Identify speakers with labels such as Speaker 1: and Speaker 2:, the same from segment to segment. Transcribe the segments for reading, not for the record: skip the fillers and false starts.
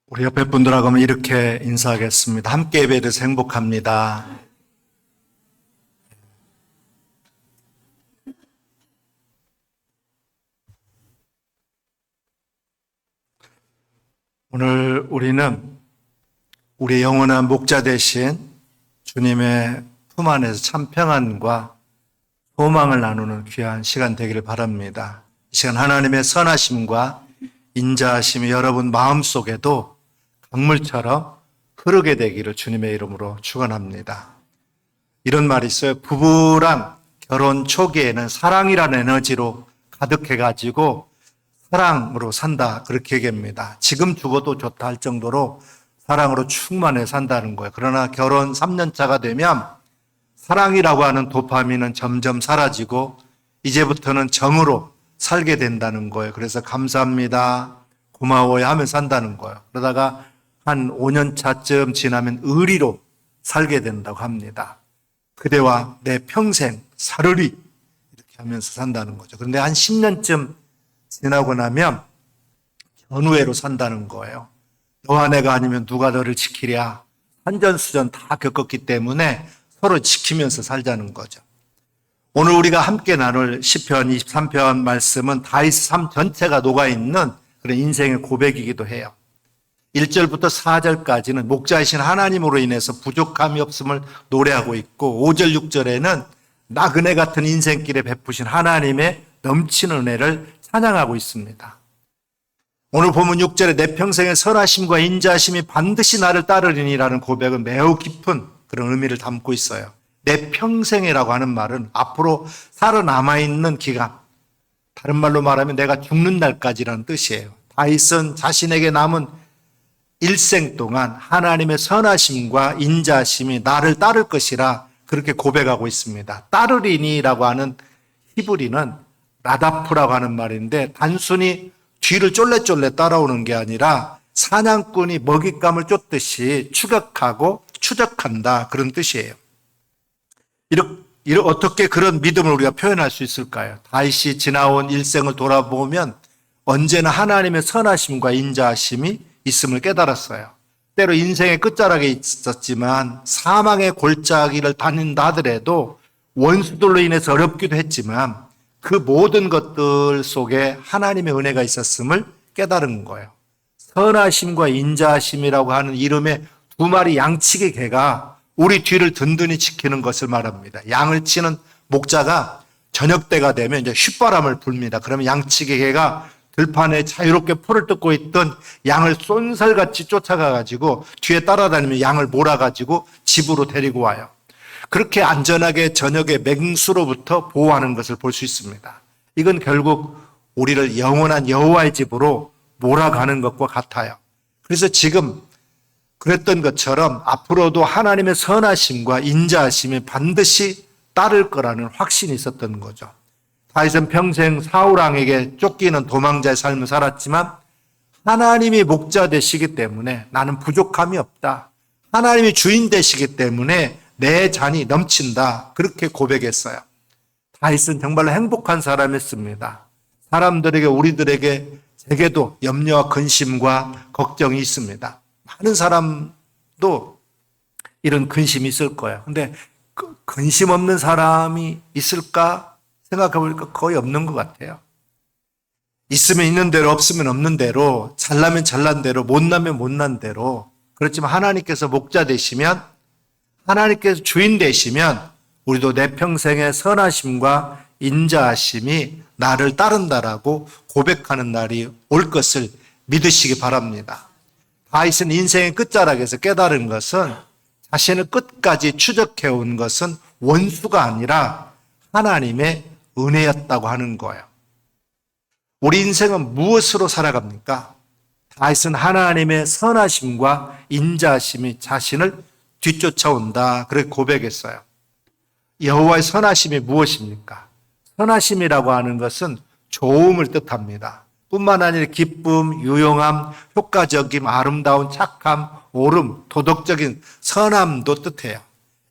Speaker 1: 우리 옆에 분들하고는 이렇게 인사하겠습니다. 함께 예배드려서 행복합니다. 오늘 우리는 우리 영원한 목자 되신 주님의 품 안에서 참 평안과 소망을 나누는 귀한 시간 되기를 바랍니다. 이 시간 하나님의 선하심과 인자하심이 여러분 마음속에도 강물처럼 흐르게 되기를 주님의 이름으로 축원합니다. 이런 말이 있어요. 부부란 결혼 초기에는 사랑이라는 에너지로 가득해가지고 사랑으로 산다, 그렇게 얘기합니다. 지금 죽어도 좋다 할 정도로 사랑으로 충만해 산다는 거예요. 그러나 결혼 3년 차가 되면 사랑이라고 하는 도파민은 점점 사라지고 이제부터는 정으로 살게 된다는 거예요. 그래서 감사합니다, 고마워요 하며 산다는 거예요. 그러다가 한 5년 차쯤 지나면 의리로 살게 된다고 합니다. 그대와 내 평생 살으리 이렇게 하면서 산다는 거죠. 그런데 한 10년쯤 지나고 나면 견우애로 산다는 거예요. 너와 내가 아니면 누가 너를 지키랴. 산전수전 다 겪었기 때문에 서로 지키면서 살자는 거죠. 오늘 우리가 함께 나눌 시편 23편 말씀은 다윗 삶 전체가 녹아있는 그런 인생의 고백이기도 해요. 1절부터 4절까지는 목자이신 하나님으로 인해서 부족함이 없음을 노래하고 있고 5절 6절에는 나그네 같은 인생길에 베푸신 하나님의 넘치는 은혜를 찬양하고 있습니다. 오늘 보면 6절에 내 평생의 선하심과 인자하심이 반드시 나를 따르리니라는 고백은 매우 깊은 그런 의미를 담고 있어요. 내 평생이라고 하는 말은 앞으로 살아남아있는 기간, 다른 말로 말하면 내가 죽는 날까지라는 뜻이에요. 다윗은 자신에게 남은 일생 동안 하나님의 선하심과 인자하심이 나를 따를 것이라 그렇게 고백하고 있습니다. 따르리니라고 하는 히브리는 라다프라고 하는 말인데 단순히 뒤를 쫄래쫄래 따라오는 게 아니라 사냥꾼이 먹잇감을 쫓듯이 추격하고 추적한다, 그런 뜻이에요. 어떻게 그런 믿음을 우리가 표현할 수 있을까요? 다윗이 지나온 일생을 돌아보면 언제나 하나님의 선하심과 인자하심이 있음을 깨달았어요. 때로 인생의 끝자락에 있었지만 사망의 골짜기를 다닌다 하더라도 원수들로 인해서 어렵기도 했지만 그 모든 것들 속에 하나님의 은혜가 있었음을 깨달은 거예요. 선하심과 인자하심이라고 하는 이름의 두 마리 양치기 개가 우리 뒤를 든든히 지키는 것을 말합니다. 양을 치는 목자가 저녁 때가 되면 이제 휘바람을 불니다. 그러면 양치기 개가 들판에 자유롭게 풀을 뜯고 있던 양을 쏜살같이 쫓아가가지고 뒤에 따라다니면 양을 몰아가지고 집으로 데리고 와요. 그렇게 안전하게 저녁에 맹수로부터 보호하는 것을 볼 수 있습니다. 이건 결국 우리를 영원한 여호와의 집으로 몰아가는 것과 같아요. 그래서 지금 그랬던 것처럼 앞으로도 하나님의 선하심과 인자하심이 반드시 따를 거라는 확신이 있었던 거죠. 다윗은 평생 사울왕에게 쫓기는 도망자의 삶을 살았지만 하나님이 목자 되시기 때문에 나는 부족함이 없다. 하나님이 주인 되시기 때문에 내 잔이 넘친다, 그렇게 고백했어요. 다윗은 정말로 행복한 사람이었습니다. 사람들에게, 우리들에게, 제게도 염려와 근심과 걱정이 있습니다. 많은 사람도 이런 근심이 있을 거예요. 근데 근심 없는 사람이 있을까 생각해 보니까 거의 없는 것 같아요. 있으면 있는 대로, 없으면 없는 대로, 잘나면 잘난 대로, 못나면 못난 대로. 그렇지만 하나님께서 목자 되시면, 하나님께서 주인 되시면 우리도 내 평생의 선하심과 인자하심이 나를 따른다라고 고백하는 날이 올 것을 믿으시기 바랍니다. 다윗은 인생의 끝자락에서 깨달은 것은 자신을 끝까지 추적해온 것은 원수가 아니라 하나님의 은혜였다고 하는 거예요. 우리 인생은 무엇으로 살아갑니까? 다윗은 하나님의 선하심과 인자하심이 자신을 뒤쫓아온다, 그렇게 고백했어요. 여호와의 선하심이 무엇입니까? 선하심이라고 하는 것은 좋음을 뜻합니다. 뿐만 아니라 기쁨, 유용함, 효과적임, 아름다운 착함, 옳음, 도덕적인 선함도 뜻해요.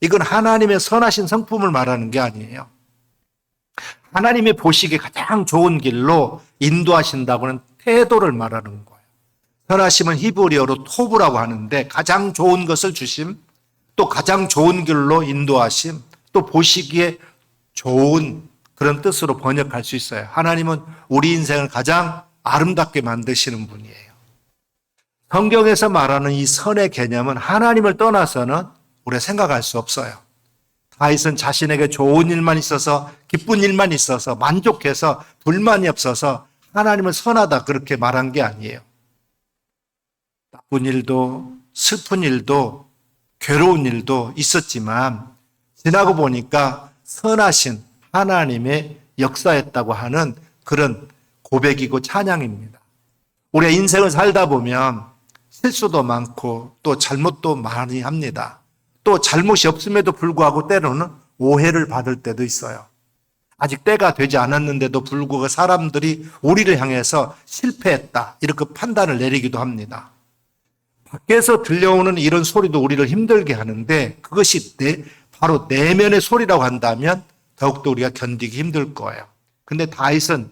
Speaker 1: 이건 하나님의 선하신 성품을 말하는 게 아니에요. 하나님의 보시기에 가장 좋은 길로 인도하신다고는 태도를 말하는 거예요. 선하심은 히브리어로 토브라고 하는데 가장 좋은 것을 주심, 또 가장 좋은 길로 인도하심, 또 보시기에 좋은 그런 뜻으로 번역할 수 있어요. 하나님은 우리 인생을 가장 아름답게 만드시는 분이에요. 성경에서 말하는 이 선의 개념은 하나님을 떠나서는 우리가 생각할 수 없어요. 다윗은 자신에게 좋은 일만 있어서, 기쁜 일만 있어서, 만족해서, 불만이 없어서 하나님은 선하다 그렇게 말한 게 아니에요. 나쁜 일도 슬픈 일도 괴로운 일도 있었지만 지나고 보니까 선하신 하나님의 역사였다고 하는 그런 고백이고 찬양입니다. 우리가 인생을 살다 보면 실수도 많고 또 잘못도 많이 합니다. 또 잘못이 없음에도 불구하고 때로는 오해를 받을 때도 있어요. 아직 때가 되지 않았는데도 불구하고 사람들이 우리를 향해서 실패했다 이렇게 판단을 내리기도 합니다. 밖에서 들려오는 이런 소리도 우리를 힘들게 하는데 그것이 바로 내면의 소리라고 한다면 더욱더 우리가 견디기 힘들 거예요. 근데 다윗은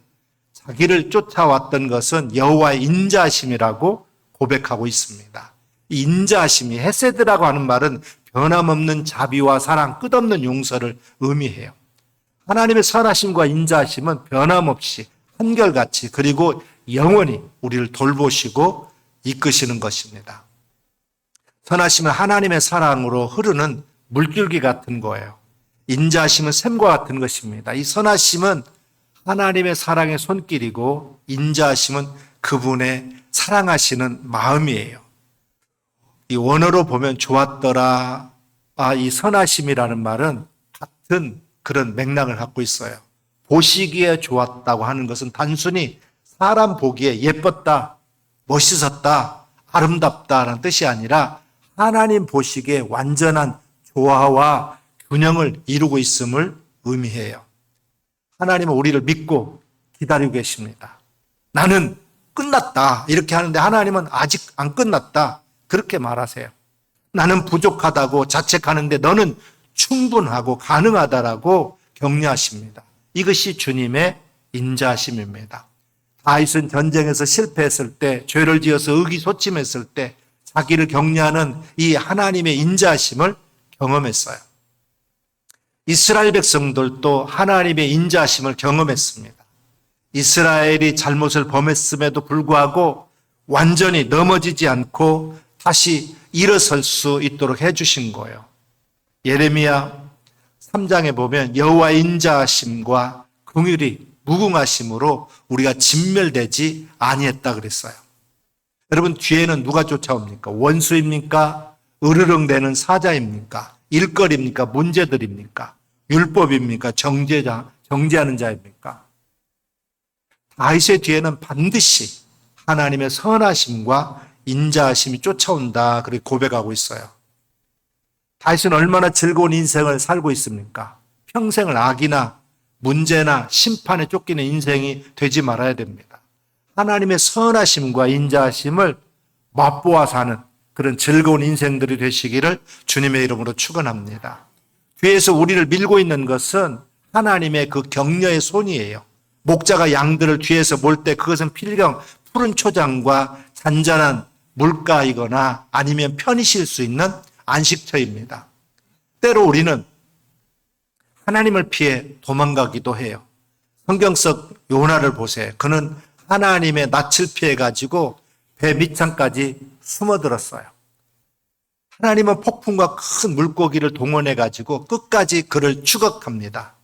Speaker 1: 자기를 쫓아왔던 것은 여호와의 인자하심이라고 고백하고 있습니다. 이 인자하심이 헤세드라고 하는 말은 변함없는 자비와 사랑, 끝없는 용서를 의미해요. 하나님의 선하심과 인자하심은 변함없이 한결같이 그리고 영원히 우리를 돌보시고 이끄시는 것입니다. 선하심은 하나님의 사랑으로 흐르는 물줄기 같은 거예요. 인자하심은 샘과 같은 것입니다. 이 선하심은 하나님의 사랑의 손길이고 인자하심은 그분의 사랑하시는 마음이에요. 이 원어로 보면 좋았더라. 이 선하심이라는 말은 같은 그런 맥락을 갖고 있어요. 보시기에 좋았다고 하는 것은 단순히 사람 보기에 예뻤다, 멋있었다, 아름답다라는 뜻이 아니라 하나님 보시기에 완전한 조화와 균형을 이루고 있음을 의미해요. 하나님은 우리를 믿고 기다리고 계십니다. 나는 끝났다 이렇게 하는데 하나님은 아직 안 끝났다 그렇게 말하세요. 나는 부족하다고 자책하는데 너는 충분하고 가능하다라고 격려하십니다. 이것이 주님의 인자하심입니다. 다윗은 전쟁에서 실패했을 때, 죄를 지어서 의기소침했을 때 자기를 격려하는 이 하나님의 인자하심을 경험했어요. 이스라엘 백성들도 하나님의 인자하심을 경험했습니다. 이스라엘이 잘못을 범했음에도 불구하고 완전히 넘어지지 않고 다시 일어설 수 있도록 해주신 거예요. 예레미야 3장에 보면 여호와의 인자하심과 긍휼이 무궁하심으로 우리가 진멸되지 아니했다 그랬어요. 여러분 뒤에는 누가 쫓아옵니까? 원수입니까? 으르렁대는 사자입니까? 일거리입니까? 문제들입니까? 율법입니까? 정죄하는 자입니까? 다윗의 뒤에는 반드시 하나님의 선하심과 인자하심이 쫓아온다 그렇게 고백하고 있어요. 다윗은 얼마나 즐거운 인생을 살고 있습니까? 평생을 악이나 문제나 심판에 쫓기는 인생이 되지 말아야 됩니다. 하나님의 선하심과 인자하심을 맛보아 사는 그런 즐거운 인생들이 되시기를 주님의 이름으로 축원합니다. 뒤에서 우리를 밀고 있는 것은 하나님의 그 격려의 손이에요. 목자가 양들을 뒤에서 몰 때 그것은 필경 푸른 초장과 잔잔한 물가이거나 아니면 편히 쉴 수 있는 안식처입니다. 때로 우리는 하나님을 피해 도망가기도 해요. 성경 속 요나를 보세요. 그는 하나님의 낯을 피해가지고 배 밑창까지 숨어들었어요. 하나님은 폭풍과 큰 물고기를 동원해가지고 끝까지 그를 추격합니다.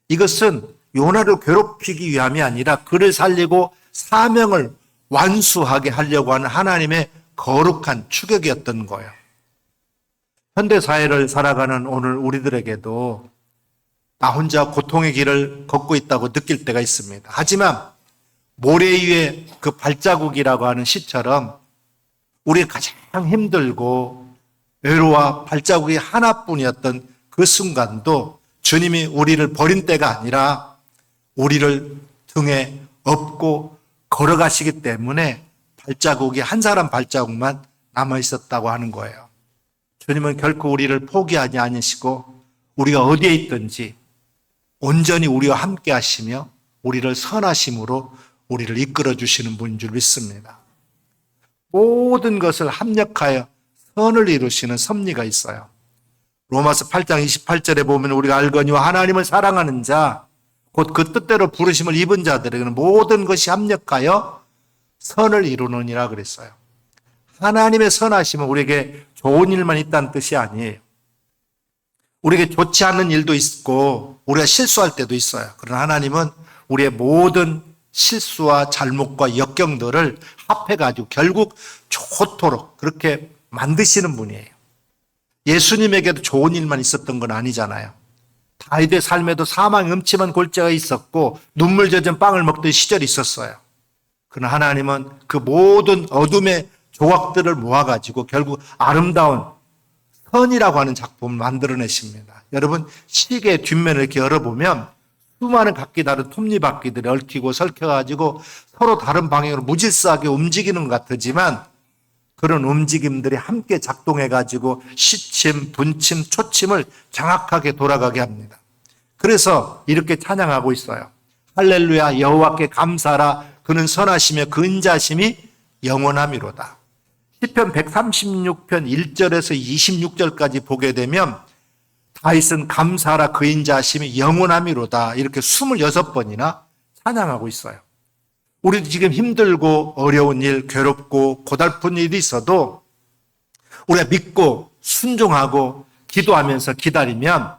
Speaker 1: 이것은 요나를 괴롭히기 위함이 아니라 그를 살리고 사명을 완수하게 하려고 하는 하나님의 거룩한 추격이었던 거예요. 현대사회를 살아가는 오늘 우리들에게도 나 혼자 고통의 길을 걷고 있다고 느낄 때가 있습니다. 하지만 모래 위에 그 발자국이라고 하는 시처럼 우리가 가장 힘들고 외로워 발자국이 하나뿐이었던 그 순간도 주님이 우리를 버린 때가 아니라 우리를 등에 업고 걸어가시기 때문에 발자국이 한 사람 발자국만 남아 있었다고 하는 거예요. 주님은 결코 우리를 포기하지 않으시고 우리가 어디에 있든지 온전히 우리와 함께 하시며 우리를 선하심으로 우리를 이끌어 주시는 분인 줄 믿습니다. 모든 것을 합력하여 선을 이루시는 섭리가 있어요. 로마서 8장 28절에 보면 우리가 알거니와 하나님을 사랑하는 자, 곧 그 뜻대로 부르심을 입은 자들에게는 모든 것이 합력하여 선을 이루느니라 그랬어요. 하나님의 선하심은 우리에게 좋은 일만 있다는 뜻이 아니에요. 우리에게 좋지 않은 일도 있고 우리가 실수할 때도 있어요. 그러나 하나님은 우리의 모든 실수와 잘못과 역경들을 합해가지고 결국 좋도록 그렇게 만드시는 분이에요. 예수님에게도 좋은 일만 있었던 건 아니잖아요. 다윗의 삶에도 사망의 음침한 골짜가 있었고 눈물 젖은 빵을 먹던 시절이 있었어요. 그러나 하나님은 그 모든 어둠의 조각들을 모아가지고 결국 아름다운 선이라고 하는 작품을 만들어내십니다. 여러분, 시계의 뒷면을 이렇게 열어보면 수많은 각기 다른 톱니바퀴들이 얽히고 설켜가지고 서로 다른 방향으로 무질서하게 움직이는 것 같지만 그런 움직임들이 함께 작동해가지고 시침, 분침, 초침을 정확하게 돌아가게 합니다. 그래서 이렇게 찬양하고 있어요. 할렐루야 여호와께 감사하라 그는 선하시며 그 인자심이 영원함이로다. 시편 136편 1절에서 26절까지 보게 되면 다윗은 감사하라 그 인자심이 영원함이로다 이렇게 26번이나 찬양하고 있어요. 우리도 지금 힘들고 어려운 일, 괴롭고 고달픈 일이 있어도 우리가 믿고 순종하고 기도하면서 기다리면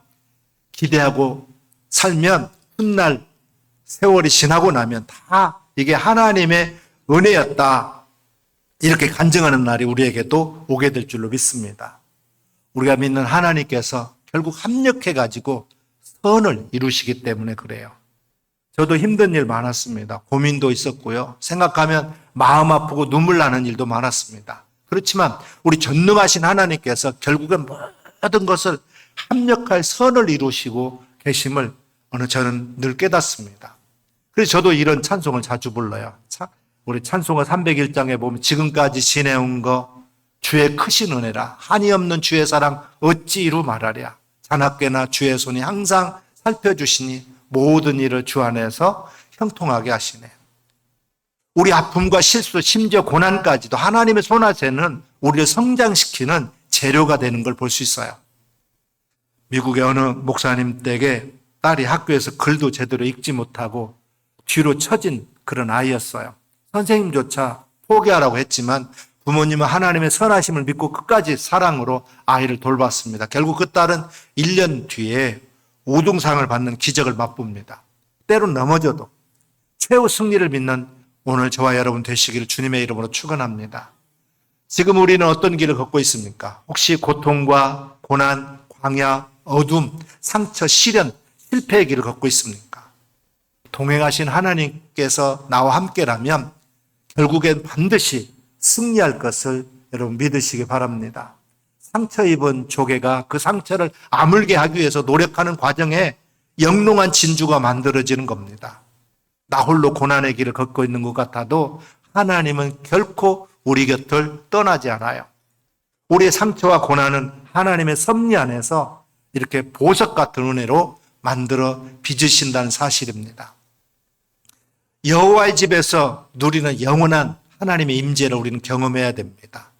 Speaker 1: 기대하고 살면 훗날 세월이 지나고 나면 다 이게 하나님의 은혜였다 이렇게 간증하는 날이 우리에게도 오게 될 줄로 믿습니다. 우리가 믿는 하나님께서 결국 합력해가지고 선을 이루시기 때문에 그래요. 저도 힘든 일 많았습니다. 고민도 있었고요. 생각하면 마음 아프고 눈물 나는 일도 많았습니다. 그렇지만 우리 전능하신 하나님께서 결국엔 모든 것을 합력할 선을 이루시고 계심을 저는 늘 깨닫습니다. 그래서 저도 이런 찬송을 자주 불러요. 우리 찬송가 301장에 보면 지금까지 지내온 거 주의 크신 은혜라 한이 없는 주의 사랑 어찌 이루 말하랴 자나깨나 주의 손이 항상 살펴주시니 모든 일을 주 안에서 형통하게 하시네. 우리 아픔과 실수 심지어 고난까지도 하나님의 손아새는 우리를 성장시키는 재료가 되는 걸 볼 수 있어요. 미국의 어느 목사님 댁에 딸이 학교에서 글도 제대로 읽지 못하고 뒤로 처진 그런 아이였어요. 선생님조차 포기하라고 했지만 부모님은 하나님의 선하심을 믿고 끝까지 사랑으로 아이를 돌봤습니다. 결국 그 딸은 1년 뒤에 우등상을 받는 기적을 맛봅니다. 때론 넘어져도 최후 승리를 믿는 오늘 저와 여러분 되시기를 주님의 이름으로 축원합니다. 지금 우리는 어떤 길을 걷고 있습니까? 혹시 고통과 고난, 광야, 어둠, 상처, 시련, 실패의 길을 걷고 있습니까? 동행하신 하나님께서 나와 함께라면 결국엔 반드시 승리할 것을 여러분 믿으시기 바랍니다. 상처 입은 조개가 그 상처를 아물게 하기 위해서 노력하는 과정에 영롱한 진주가 만들어지는 겁니다. 나 홀로 고난의 길을 걷고 있는 것 같아도 하나님은 결코 우리 곁을 떠나지 않아요. 우리의 상처와 고난은 하나님의 섭리 안에서 이렇게 보석 같은 은혜로 만들어 빚으신다는 사실입니다. 여호와의 집에서 누리는 영원한 하나님의 임재를 우리는 경험해야 됩니다.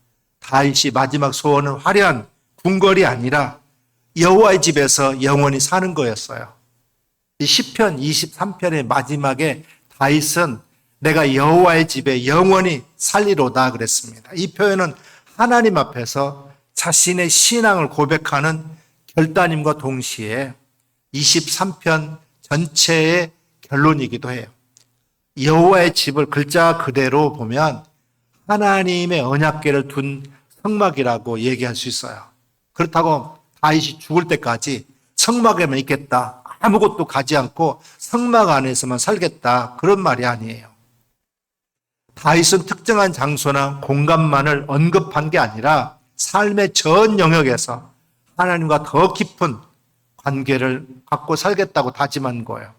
Speaker 1: 다윗이 마지막 소원은 화려한 궁궐이 아니라 여호와의 집에서 영원히 사는 거였어요. 이 시편 23편의 마지막에 다윗은 내가 여호와의 집에 영원히 살리로다 그랬습니다. 이 표현은 하나님 앞에서 자신의 신앙을 고백하는 결단임과 동시에 23편 전체의 결론이기도 해요. 여호와의 집을 글자 그대로 보면 하나님의 언약궤를 둔 성막이라고 얘기할 수 있어요. 그렇다고 다윗이 죽을 때까지 성막에만 있겠다, 아무것도 가지 않고 성막 안에서만 살겠다, 그런 말이 아니에요. 다윗은 특정한 장소나 공간만을 언급한 게 아니라 삶의 전 영역에서 하나님과 더 깊은 관계를 갖고 살겠다고 다짐한 거예요.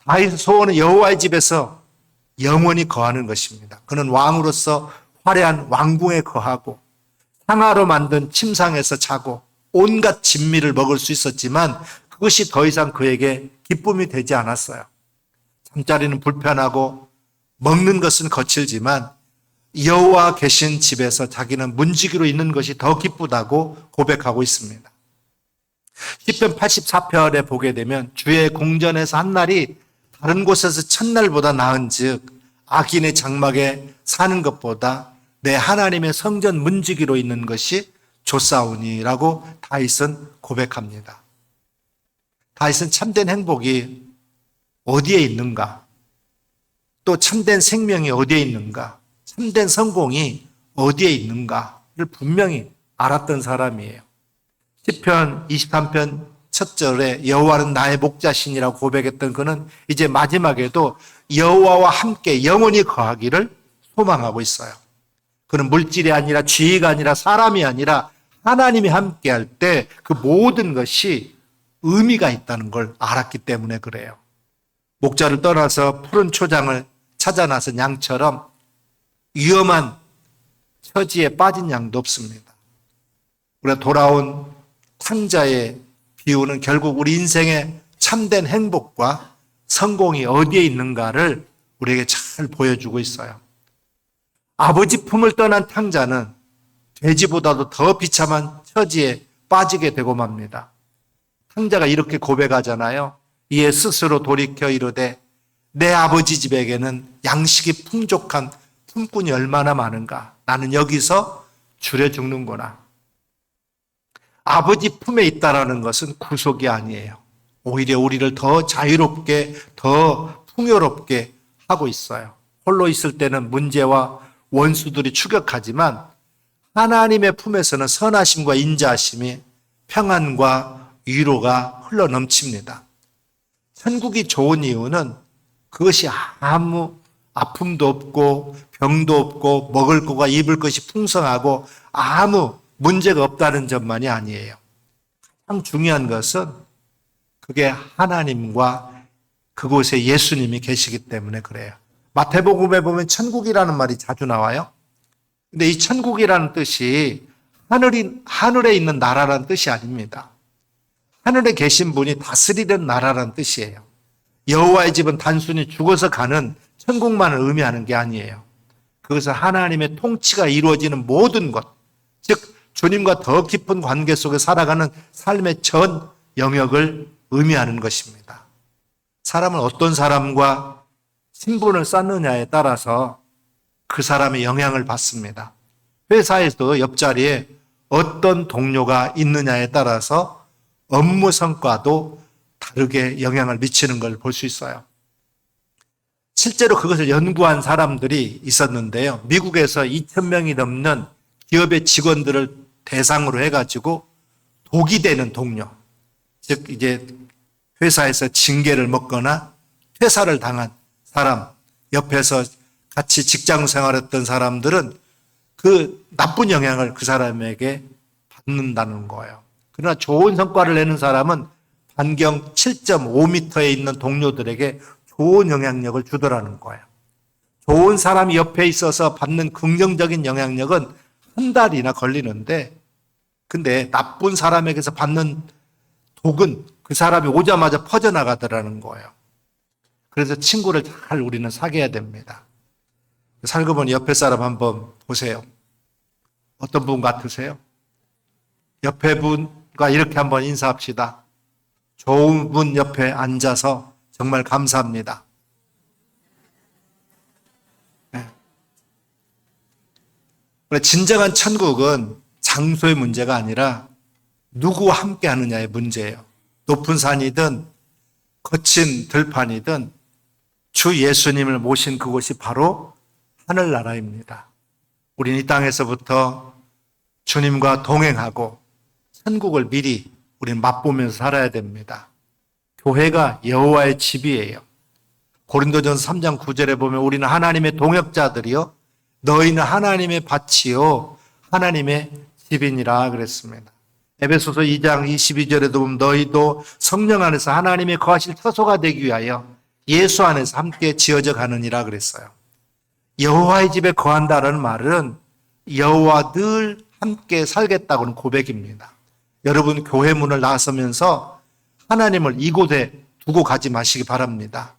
Speaker 1: 다윗의 소원은 여호와의 집에서 영원히 거하는 것입니다. 그는 왕으로서 화려한 왕궁에 거하고 상아로 만든 침상에서 자고 온갖 진미를 먹을 수 있었지만 그것이 더 이상 그에게 기쁨이 되지 않았어요. 잠자리는 불편하고 먹는 것은 거칠지만 여호와 계신 집에서 자기는 문지기로 있는 것이 더 기쁘다고 고백하고 있습니다. 시편 84편에 보게 되면 주의 궁전에서 한 날이 다른 곳에서 첫날보다 나은즉 악인의 장막에 사는 것보다 내 하나님의 성전 문지기로 있는 것이 좋사오니라고 다윗은 고백합니다. 다윗은 참된 행복이 어디에 있는가? 또 참된 생명이 어디에 있는가? 참된 성공이 어디에 있는가를 분명히 알았던 사람이에요. 시편 23편 첫 절에 여호와는 나의 목자시니라고 고백했던 그는 이제 마지막에도 여호와와 함께 영원히 거하기를 소망하고 있어요. 그는 물질이 아니라 지위가 아니라 사람이 아니라 하나님이 함께 할 때 그 모든 것이 의미가 있다는 걸 알았기 때문에 그래요. 목자를 떠나서 푸른 초장을 찾아 나선 양처럼 위험한 처지에 빠진 양도 없습니다. 우리가 돌아온 탕자의 비유는 결국 우리 인생의 참된 행복과 성공이 어디에 있는가를 우리에게 잘 보여주고 있어요. 아버지 품을 떠난 탕자는 돼지보다도 더 비참한 처지에 빠지게 되고 맙니다. 탕자가 이렇게 고백하잖아요. 이에 스스로 돌이켜 이르되 내 아버지 집에게는 양식이 풍족한 품꾼이 얼마나 많은가. 나는 여기서 줄여 죽는구나. 아버지 품에 있다라는 것은 구속이 아니에요. 오히려 우리를 더 자유롭게, 더 풍요롭게 하고 있어요. 홀로 있을 때는 문제와 원수들이 추격하지만 하나님의 품에서는 선하심과 인자하심이 평안과 위로가 흘러넘칩니다. 천국이 좋은 이유는 그것이 아무 아픔도 없고 병도 없고 먹을 것과 입을 것이 풍성하고 아무 문제가 없다는 점만이 아니에요. 가장 중요한 것은 그게 하나님과 그곳에 예수님이 계시기 때문에 그래요. 마태복음에 보면 천국이라는 말이 자주 나와요. 근데 이 천국이라는 뜻이 하늘에 있는 나라라는 뜻이 아닙니다. 하늘에 계신 분이 다스리는 나라라는 뜻이에요. 여호와의 집은 단순히 죽어서 가는 천국만을 의미하는 게 아니에요. 그것은 하나님의 통치가 이루어지는 모든 것, 즉 주님과 더 깊은 관계 속에 살아가는 삶의 전 영역을 의미하는 것입니다. 사람은 어떤 사람과 친분을 쌓느냐에 따라서 그 사람의 영향을 받습니다. 회사에서도 옆자리에 어떤 동료가 있느냐에 따라서 업무 성과도 다르게 영향을 미치는 걸 볼 수 있어요. 실제로 그것을 연구한 사람들이 있었는데요. 미국에서 2,000명이 넘는 기업의 직원들을 대상으로 해가지고 독이 되는 동료, 즉 이제 회사에서 징계를 먹거나 퇴사를 당한 사람, 옆에서 같이 직장 생활했던 사람들은 그 나쁜 영향을 그 사람에게 받는다는 거예요. 그러나 좋은 성과를 내는 사람은 반경 7.5m에 있는 동료들에게 좋은 영향력을 주더라는 거예요. 좋은 사람이 옆에 있어서 받는 긍정적인 영향력은 한 달이나 걸리는데, 근데 나쁜 사람에게서 받는 독은 그 사람이 오자마자 퍼져나가더라는 거예요. 그래서 친구를 잘 우리는 사귀어야 됩니다. 살고 보니 옆에 사람 한번 보세요. 어떤 분 같으세요? 옆에 분과 이렇게 한번 인사합시다. 좋은 분 옆에 앉아서 정말 감사합니다. 네. 진정한 천국은 장소의 문제가 아니라 누구와 함께 하느냐의 문제예요. 높은 산이든 거친 들판이든 주 예수님을 모신 그곳이 바로 하늘나라입니다. 우리는 이 땅에서부터 주님과 동행하고 천국을 미리 우리는 맛보면서 살아야 됩니다. 교회가 여호와의 집이에요. 고린도전서 3장 9절에 보면 우리는 하나님의 동역자들이요 너희는 하나님의 밭이요 하나님의 집이니라 그랬습니다. 에베소서 2장 22절에도 보면 너희도 성령 안에서 하나님의 거하실 처소가 되기 위하여 예수 안에서 함께 지어져 가느니라 그랬어요. 여호와의 집에 거한다는 말은 여호와 늘 함께 살겠다고는 고백입니다. 여러분 교회 문을 나서면서 하나님을 이곳에 두고 가지 마시기 바랍니다.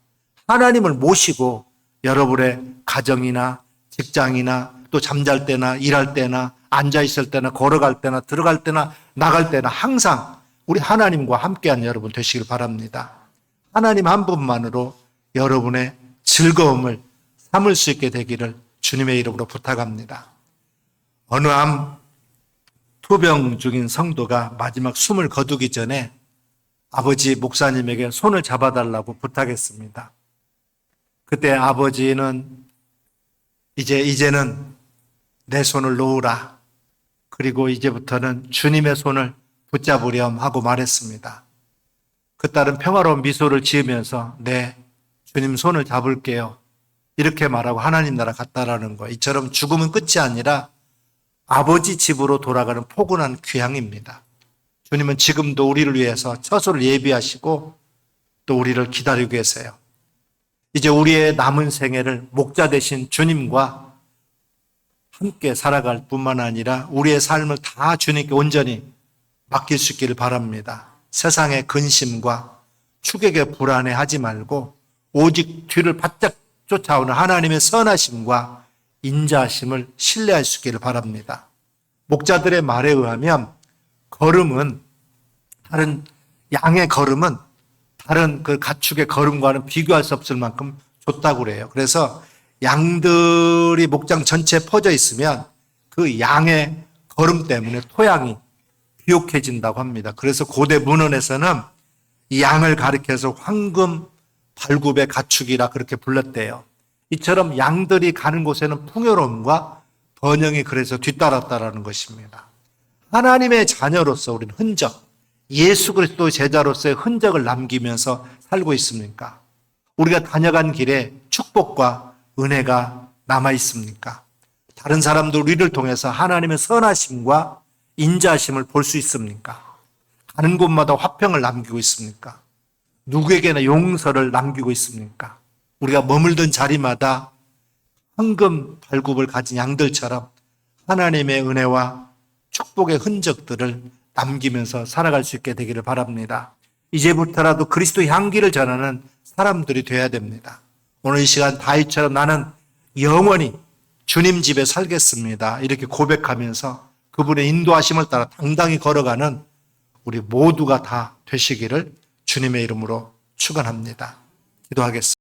Speaker 1: 하나님을 모시고 여러분의 가정이나 직장이나 또 잠잘 때나 일할 때나 앉아 있을 때나 걸어갈 때나 들어갈 때나 나갈 때나 항상 우리 하나님과 함께한 여러분 되시길 바랍니다. 하나님 한 분만으로 여러분의 즐거움을 삼을 수 있게 되기를 주님의 이름으로 부탁합니다. 어느 암 투병 중인 성도가 마지막 숨을 거두기 전에 아버지 목사님에게 손을 잡아달라고 부탁했습니다. 그때 아버지는 이제는 내 손을 놓으라. 그리고 이제부터는 주님의 손을 붙잡으렴 하고 말했습니다. 그 딸은 평화로운 미소를 지으면서 네, 주님 손을 잡을게요. 이렇게 말하고 하나님 나라 갔다라는 거예요. 이처럼 죽음은 끝이 아니라 아버지 집으로 돌아가는 포근한 귀향입니다. 주님은 지금도 우리를 위해서 처소를 예비하시고 또 우리를 기다리고 계세요. 이제 우리의 남은 생애를 목자 되신 주님과 함께 살아갈 뿐만 아니라 우리의 삶을 다 주님께 온전히 맡길 수 있기를 바랍니다. 세상의 근심과 추격의 불안에 하지 말고 오직 뒤를 바짝 쫓아오는 하나님의 선하심과 인자하심을 신뢰할 수 있기를 바랍니다. 목자들의 말에 의하면 양의 걸음은 다른 그 가축의 걸음과는 비교할 수 없을 만큼 좋다고 그래요. 그래서 양들이 목장 전체에 퍼져 있으면 그 양의 걸음 때문에 토양이 비옥해진다고 합니다. 그래서 고대 문헌에서는 이 양을 가리켜서 황금 발굽의 가축이라 그렇게 불렀대요. 이처럼 양들이 가는 곳에는 풍요로움과 번영이 그래서 뒤따랐다라는 것입니다. 하나님의 자녀로서 우리는 흔적, 예수 그리스도의 제자로서의 흔적을 남기면서 살고 있습니까? 우리가 다녀간 길에 축복과 은혜가 남아 있습니까? 다른 사람들 우리를 통해서 하나님의 선하심과 인자하심을 볼 수 있습니까? 가는 곳마다 화평을 남기고 있습니까? 누구에게나 용서를 남기고 있습니까? 우리가 머물던 자리마다 황금 발굽을 가진 양들처럼 하나님의 은혜와 축복의 흔적들을 남기면서 살아갈 수 있게 되기를 바랍니다. 이제부터라도 그리스도 향기를 전하는 사람들이 되어야 됩니다. 오늘 이 시간 다윗처럼 나는 영원히 주님 집에 살겠습니다. 이렇게 고백하면서 그분의 인도하심을 따라 당당히 걸어가는 우리 모두가 다 되시기를 주님의 이름으로 축원합니다. 기도하겠습니다.